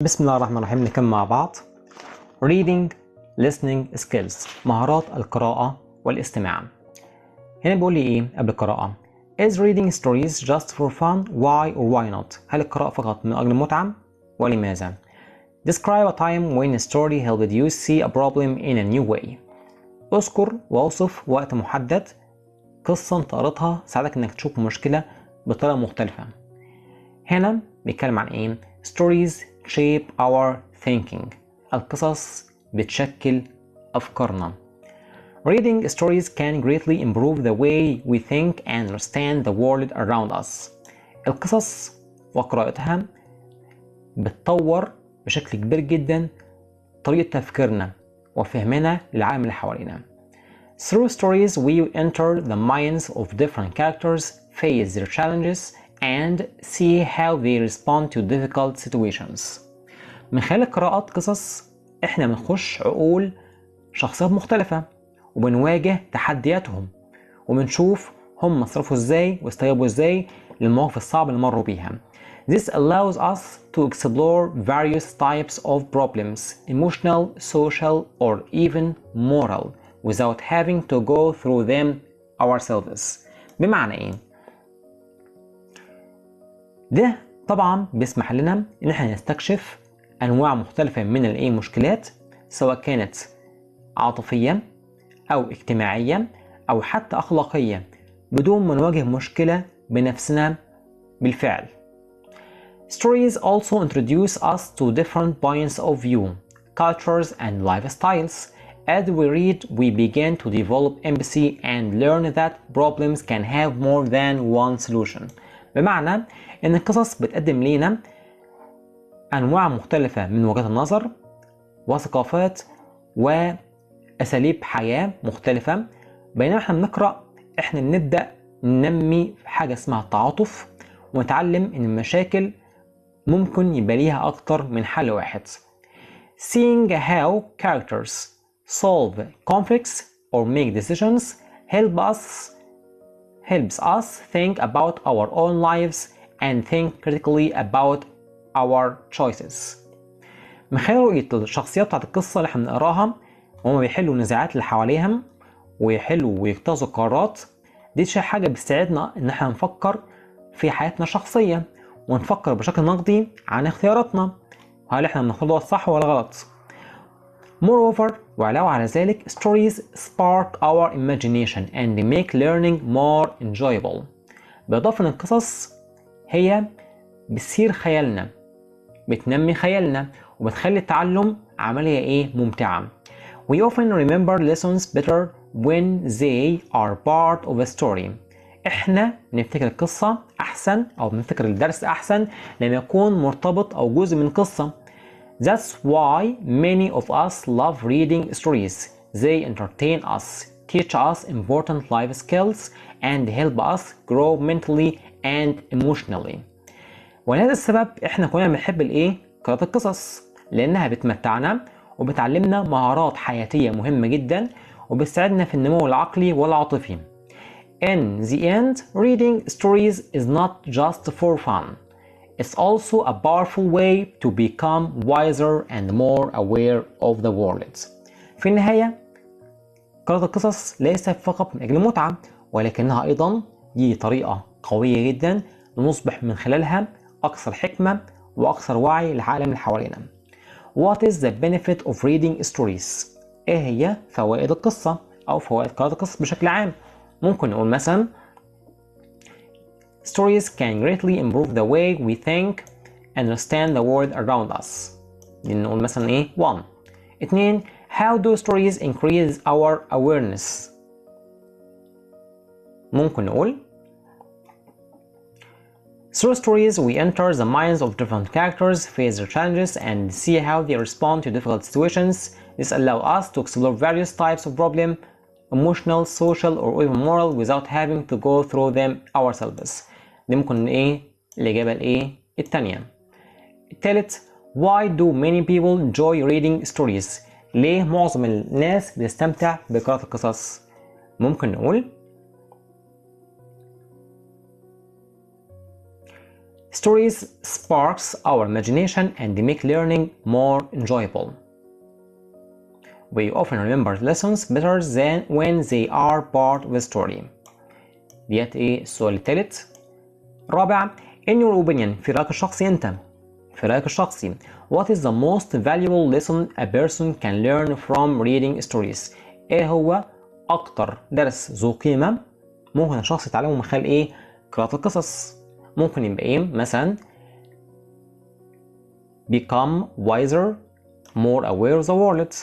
بسم الله الرحمن الرحيم. نكمل مع بعض Reading Listening Skills، مهارات القراءة والاستماع. هنا بيقول لي ايه قبل القراءة؟ Is reading stories just for fun? Why or why not؟ هل القراءة فقط من أجل المتعة ولماذا؟ Describe a time when a story helped you see a problem in a new way. اذكر واوصف وقت محدد قصة انت قرأتها ساعدك انك تشوف مشكلة بطريقة مختلفة. هنا بيتكلم عن ايه؟ Stories shape our thinking. القصص بتشكل أفكارنا. Reading stories can greatly improve the way we think and understand the world around us. القصص وقراءتها بتطور بشكل كبير جدا طريقة تفكيرنا وفهمنا للعالم اللي حوالينا. Through stories we enter the minds of different characters, face their challenges, and see how they respond to difficult situations. من خلال قراءة قصص احنا بنخش عقول شخصيات مختلفة وبنواجه تحدياتهم وبنشوف هم صرفوا ازاي واستجابوا ازاي للمواقف الصعبة اللي مروا بيها. This allows us to explore various types of problems, emotional, social, or even moral, without having to go through them ourselves. بمعنى ايه؟ ده طبعا بيسمح لنا ان احنا نستكشف انواع مختلفة من المشكلات، سواء كانت عاطفية او اجتماعية او حتى اخلاقية، بدون ما نواجه مشكلة بنفسنا بالفعل. Stories also introduce us to different points of view, cultures and lifestyles. As we read, we begin to develop empathy and learn that problems can have more than one solution. بمعنى ان القصص بتقدم لنا انواع مختلفة من وجهات النظر وثقافات واساليب حياة مختلفة، بينما احنا بنقرأ احنا بنبدأ ننمي حاجة اسمها التعاطف ونتعلم ان المشاكل ممكن يبقى ليها اكتر من حل واحد. Seeing how characters solve conflicts or make decisions helps us think about our own lives and think critically about our choices. من خلال رؤية الشخصيات بتاعت القصة اللي احنا بنقراها وهم بيحلوا النزاعات اللي حواليهم ويحلوا ويتخذوا قرارات، دي حاجة بتساعدنا ان احنا نفكر في حياتنا الشخصية ونفكر بشكل نقدي عن اختياراتنا، هل احنا بناخدها الصح ولا غلط. Moreover، وعلاوة على ذلك stories spark our imagination and make learning more enjoyable. بإضافة ان القصص هي بتثير خيالنا، بتنمي خيالنا وبتخلي التعلم عملية ممتعة. We often remember lessons better when they are part of a story. احنا بنفتكر القصة احسن او بنفتكر الدرس احسن لما يكون مرتبط او جزء من قصة. That's why many of us love reading stories. They entertain us, teach us important life skills, and help us grow mentally and emotionally. ولهذا السبب احنا كلنا بنحب قراءة القصص، لانها بتمتعنا وبتعلمنا مهارات حياتية مهمة جدا وبتساعدنا في النمو العقلي والعاطفي. In the end, reading stories is not just for fun. It's also a powerful way to become wiser and more aware of the world. في النهاية، قراءة القصص ليست فقط من أجل المتعة، ولكنها أيضا دي طريقة قوية جدا لنصبح من خلالها أكثر حكمة وأكثر وعي للعالم اللي حوالينا. What is the benefit of reading stories؟ إيه هي فوائد القصة أو فوائد قراءة القصص بشكل عام؟ ممكن نقول مثلا Stories can greatly improve the way we think and understand the world around us. نقول مثلا 1. 2. How do stories increase our awareness؟ ممكن نقول Through stories we enter the minds of different characters, face their challenges, and see how they respond to difficult situations. This allows us to explore various types of problem, emotional, social, or even moral, without having to go through them ourselves. دي ممكن الإجابة التانية. التالت، why do many people enjoy reading stories؟ ليه معظم الناس بتستمتع بقراءة القصص؟ ممكن نقول Stories sparks our imagination and make learning more enjoyable. We often remember lessons better than when they are part of a story. ديت ايه السؤال الثالث. رابع in your opinion في رأيك الشخصي انت what is the most valuable lesson a person can learn from reading stories؟ ايه هو اكتر درس ذو قيمة ممكن الشخص يتعلمه من خلال ايه قراءة القصص؟ ممكن يبقى ايه مثلا become wiser more aware of the world.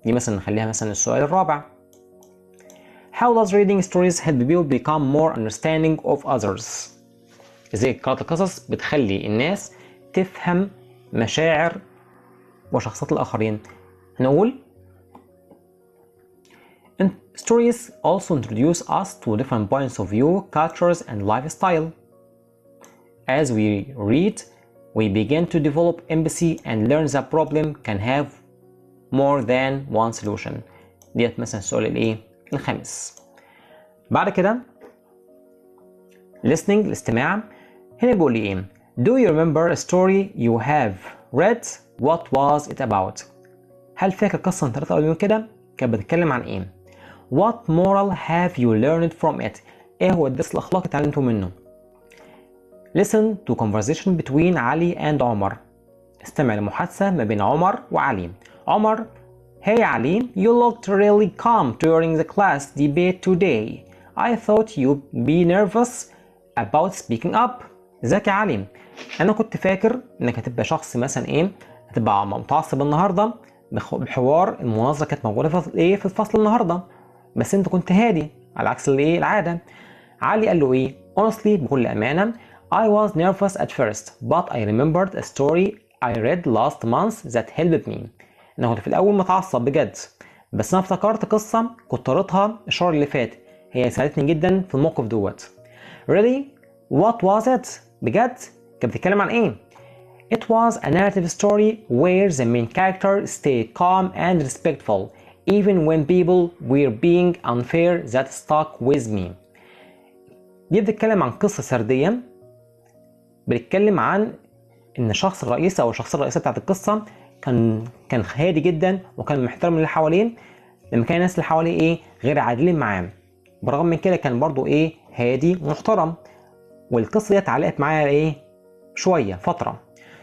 دي مثلا نخليها مثلا السؤال الرابع. How does reading stories help people become more understanding of others؟ ازاي قراءة القصص بتخلي الناس تفهم مشاعر وشخصيات الآخرين؟ هنقول stories also introduce us to different points of view, cultures and lifestyle. As we read, we begin to develop empathy and learn that problem can have more than one solution. ديت مثلا السؤال الايه الخامس. بعد كده listening الاستماع. هنا بيقول لي ايه do you remember a story you have read what was it about؟ هل فاكر قصة انت قريتها قبل من كده كانت بتتكلم عن ايه؟ what moral have you learned from it؟ ايه هو الدرس الاخلاقي اتعلمته منه؟ listen to conversation between علي and عمر. استمع لمحادثة ما بين عمر وعلي. عمر Hey Ali, you looked really calm during the class debate today. I thought you'd be nervous about speaking up. ازيك يا علي؟ أنا كنت فاكر إنك هتبقى شخص مثلا إيه؟ هتبقى متعصب النهاردة بحوار المناظرة كانت موجودة في الفصل النهاردة. بس أنت كنت هادي على عكس العادة. علي قال له إيه؟ Honestly بكل أمانة I was nervous at first, but I remembered a story I read last month that helped me. أنا كنت في الأول متعصب بجد، بس أنا افتكرت قصة كنت قريتها الشهر اللي فات، هي ساعدتني جدا في الموقف دوت. Really? What was it؟ بجد؟ كانت بتتكلم عن إيه؟ It was a narrative story where the main character stayed calm and respectful, even when people were being unfair that stuck with me. دي بتتكلم عن قصة سردية بتتكلم عن إن الشخص الرئيسي أو الشخصية الرئيسية بتاعت القصة كان هادي جدا وكان محترم اللي حواليه لما كان الناس اللي حواليه ايه غير عادلين معاه. برغم من كده كان برضو ايه هادي ومحترم، والقصه دي علقت معايا ايه شويه فتره.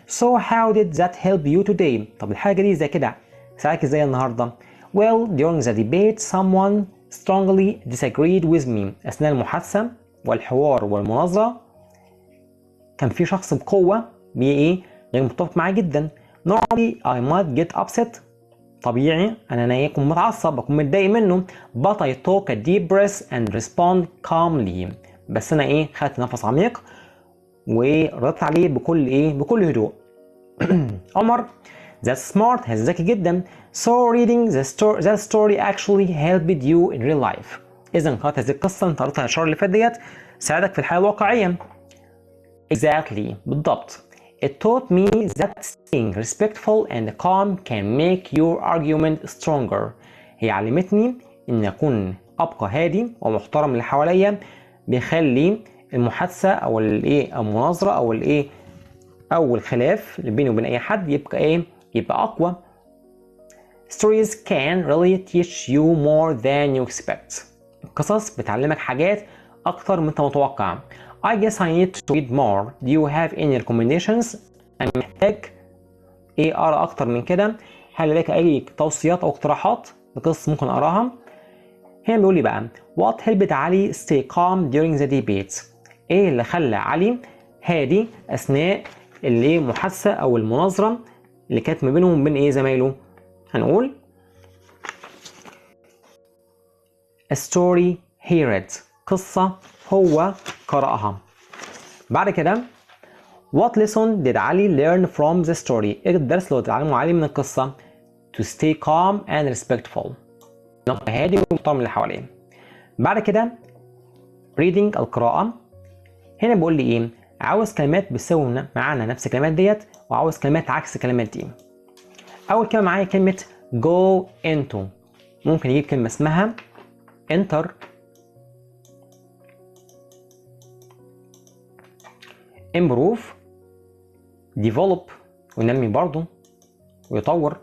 So how did that help you today؟ طب الحاجه دي زي كده ساعدك ازاي النهارده؟ Well, during the debate someone strongly disagreed with me. اثناء المحادثه والحوار والمناظره كان في شخص بقوه غير متفق معاه جدا. Normally I might get upset. طبيعي أنا أكون متعصب أكون متضايق منه. But I took a deep breath and respond calmly. بس أنا خدت نفس عميق وردت عليه بكل هدوء. عمر That's smart. ذكي جدا. So reading that story actually helped you in real life. إذا قرأت هذه القصة أنت قرأتها الشهر اللي فات ديت ساعدك في الحياة الواقعية. Exactly. بالضبط. It taught me that staying respectful and calm can make your argument stronger. هي علمتني إن أكون أبقى هادي ومحترم اللي حواليا بيخلي المحادثة أو المناظرة أو الخلاف اللي بيني وبين أي حد يبقى أقوى. Stories can really teach you more than you expect. القصص بتعلمك حاجات أكتر من أنت متوقع. I guess I need to read more. Do you have any recommendations؟ أنا محتاج أقرأ أكتر من كده. هل لديك أي توصيات أو اقتراحات لقصص ممكن أقراها؟ هنا بيقول لي بقى What helped علي stay calm during the debate؟ إيه اللي خلى علي هادي أثناء المحادثة أو المناظرة اللي كانت ما بينهم وبين زمايله؟ هنقول A story he read. قصة هو قرأها. بعد كده What lesson did Ali learn from the story؟ إيه الدرس اللي اتعلمه علي من القصة؟ To stay calm and respectful. نبقى هادي ومحترم اللي حواليه. بعد كده reading القراءة. هنا بيقول لي عاوز كلمات بتساوي معانا نفس الكلمات ديت وعاوز كلمات عكس الكلمات دي. أول كلمة معايا كلمة go into. ممكن يجيب كلمة اسمها enter improve develop وننمي برضه ويطور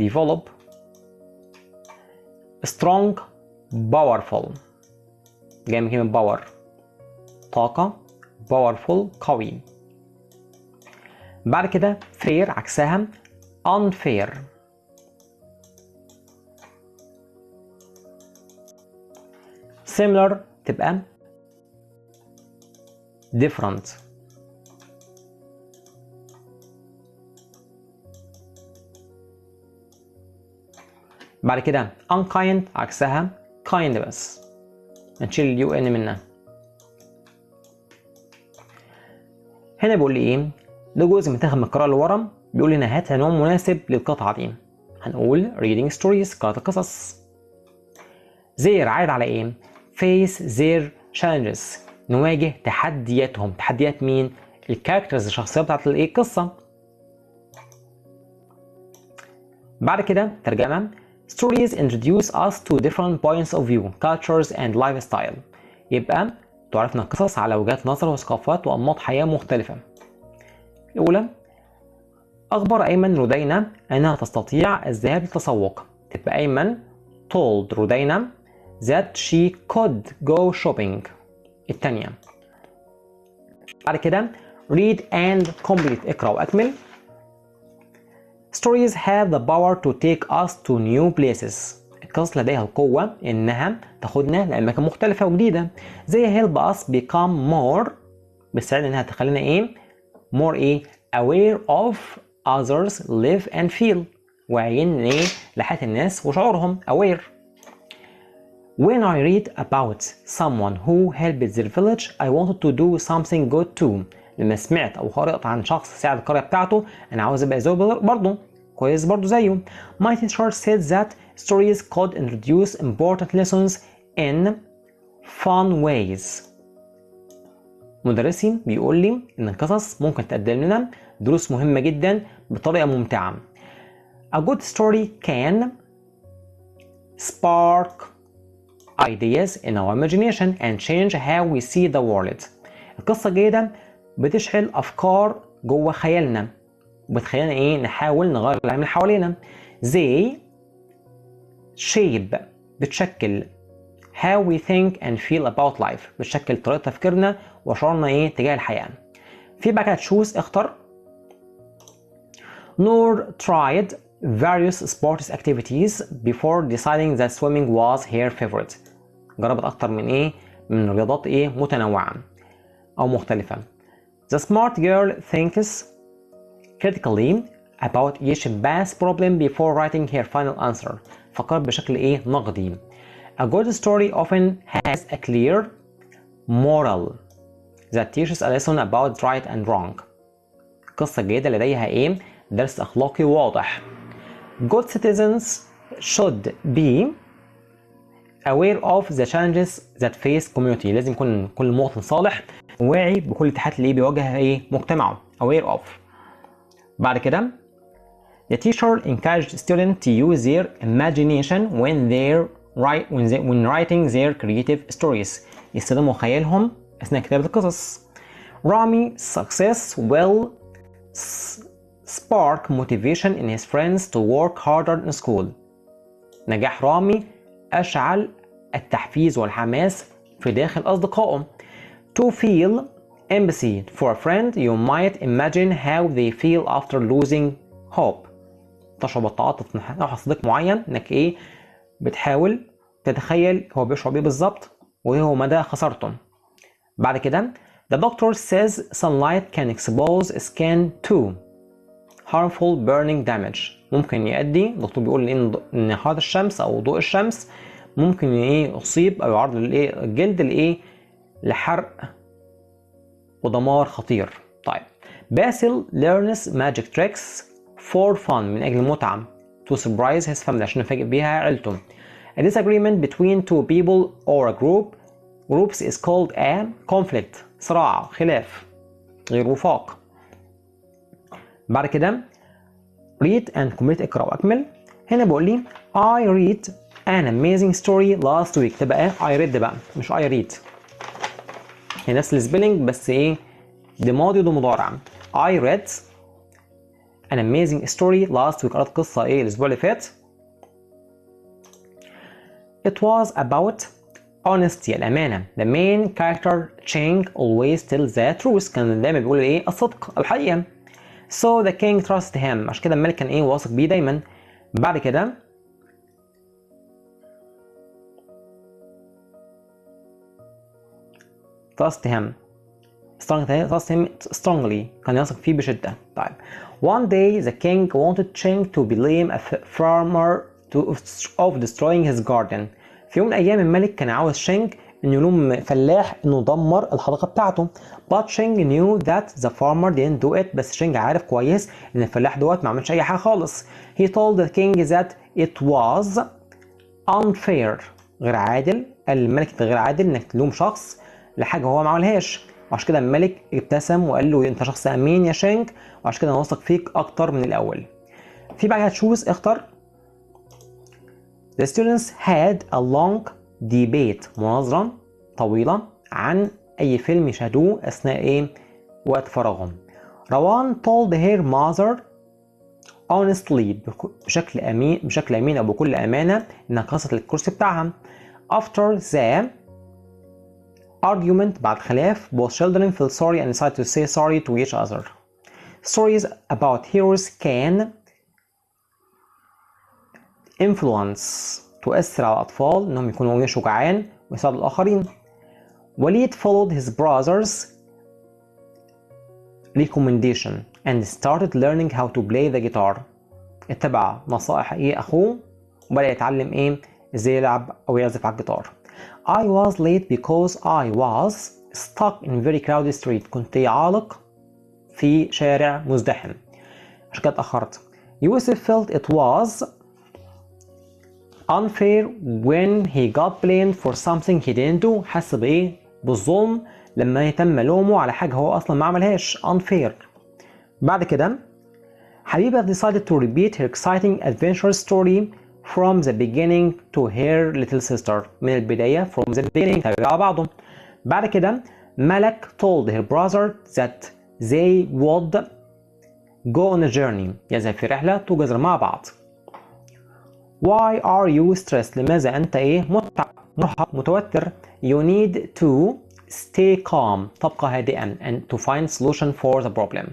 develop strong powerful جاي من كلمة باور طاقة powerful قوي. بعد كده fair عكسها unfair. similar تبقى different. بعد كده unkind عكسها kind بس نشيل اليو ان منها. هنا بيقول لي ايه؟ ده جزء متاخد من القراءة اللي ورا، بيقول لنا هات عنوان مناسب للقطعة دي. هنقول reading stories قراءة القصص. their عايد على ايه؟ face their challenges نواجه تحدياتهم. تحديات مين؟ الكاركترز الشخصيات بتاعت الايه؟ القصة. بعد كده ترجمة stories introduce us to different points of view, cultures and lifestyle. يبقى تعرفنا القصص على وجهات نظر وثقافات وأنماط حياة مختلفة. الأولى أخبر أيمن رودينا أنها تستطيع الذهاب للتسوق. تبقى أيمن told رودينا that she could go shopping. الثانية بعد كده read and complete اقرأ وأكمل. Stories have the power to take us to new places. القصص لديها القوة إنها تاخدنا لأماكن مختلفة وجديدة. زي help us become more بتساعد إنها تخلينا إيه؟ more إيه؟ aware of others live and feel. واعيين إيه؟ لحياة الناس وشعورهم aware. When I read about someone who helped their village, I wanted to do something good too. لما سمعت أو قرأت عن شخص ساعد القرية بتاعته أنا عاوز أبقى زيه برضه كويس برضه زيه. My teacher said that stories could introduce important lessons in fun ways. مدرسي بيقول لي إن القصص ممكن تقدم لنا دروس مهمة جدا بطريقة ممتعة. A good story can spark ideas in our imagination and change how we see the world. القصة الجيدة بتشعل أفكار جوه خيالنا وبتخلينا إيه؟ نحاول نغير العالم اللي حوالينا. زي shape بتشكل how we think and feel about life بتشكل طريقة تفكيرنا وشعورنا إيه؟ تجاه الحياة. في بقى choose اختر. Noor tried various sports activities before deciding that swimming was her favorite. جربت أكتر من إيه؟ من رياضات إيه؟ متنوعة أو مختلفة. The smart girl thinks critically about each past problem before writing her final answer. فكرت بشكل إيه؟ نقدي. A good story often has a clear moral that teaches a lesson about right and wrong. القصة الجيدة لديها إيه؟ درس أخلاقي واضح. Good citizens should be aware of the challenges that face community. لازم يكون كل مواطن صالح واعي بكل التحديات اللي بيواجهها إيه؟ مجتمعه. aware of. بعد كده the teacher encouraged students to use their imagination when writing their creative stories. يستخدموا خيالهم أثناء كتابة القصص. Rami success will spark motivation in his friends to work harder in school. نجاح رامي أشعل التحفيز والحماس في داخل أصدقائه. To feel empathy for a friend you might imagine how they feel after losing hope. تشعر بالتعاطف نحو صديق معين انك ايه بتحاول تتخيل هو بيشعر بيه بالظبط وايه هو مدى خسارته. بعد كده the doctor says sunlight can expose skin to harmful burning damage. ممكن يؤدي الدكتور بيقول ان حرارة الشمس او ضوء الشمس ممكن ايه يصيب او يعرض الايه الجلد لايه لحرق ودمار خطير. طيب باسل learns magic tricks for fun من أجل المتعة to surprise his family عشان يفاجئ بيها عيلته. A disagreement between two people or a groups is called a conflict صراع خلاف غير وفاق. بعد كده read and complete اقرأ وأكمل. هنا بقول لي I read an amazing story last week. تبقى I read بقى مش I read. هي نفس السبيلنج بس ايه دي ماضي وده مضارع. I read an amazing story last week. قرأت قصة الأسبوع اللي فات. It was about honesty الأمانة. The main character Cheng always tells the truth. كان دايما بيقول الصدق الحقيقة. So the king trusted him. عشان كده الملك كان واثق بيه دايما. بعد كده trust him strongly. كان يثق فيه بشدة. طيب. One day the king wanted Cheng to blame a farmer of destroying his garden. في يوم من الأيام الملك كان عاوز شينج إنه يلوم فلاح إنه دمر الحديقة بتاعته. But Cheng knew that the farmer didn't do it. بس شينج عارف كويس إن الفلاح دوت ما عملش أي حاجة خالص. He told the king that it was unfair. غير عادل. الملك غير عادل إنك تلوم شخص لحاجة هو ما عملهاش. وعشان كده الملك ابتسم وقال له انت شخص امين يا شينج، وعشان كده انا واثق فيك اكتر من الاول. في بعدها تشوز اختر. The students had a long debate. مناظرة طويلة عن اي فيلم يشاهدوه اثناء وقت فراغهم. روان told her mother honestly بشكل امين او بكل امانة انها كسرت الكرسي بتاعها. After the argument بعد خلاف both children feel sorry and decide to say sorry to each other. Stories about heroes can influence تؤثر على الأطفال إنهم يكونوا شجعان ويساعدوا الآخرين. وليد followed his brother's recommendation and started learning how to play the guitar. اتبع نصائح أخوه وبدأ يتعلم إزاي يلعب أو يعزف على الجيتار. I was late because I was stuck in very crowded street. كنت عالق في شارع مزدحم عشان كده اتأخرت. يوسف felt it was unfair when he got blamed for something he didn't do. حس بالظلم لما يتم لومه على حاجة هو أصلا ما عملهاش. unfair. بعد كده حبيبة decided to repeat her exciting adventure story from the beginning to her little sister. من البداية from the beginning تابعوا بعضهم. بعد كده ملك told her brother that they would go on a journey. يذهب في رحلة تجزر مع بعض. Why are you stressed؟ لماذا أنت مرهق متوتر؟ You need to stay calm. تبقى هادئا and to find solution for the problem.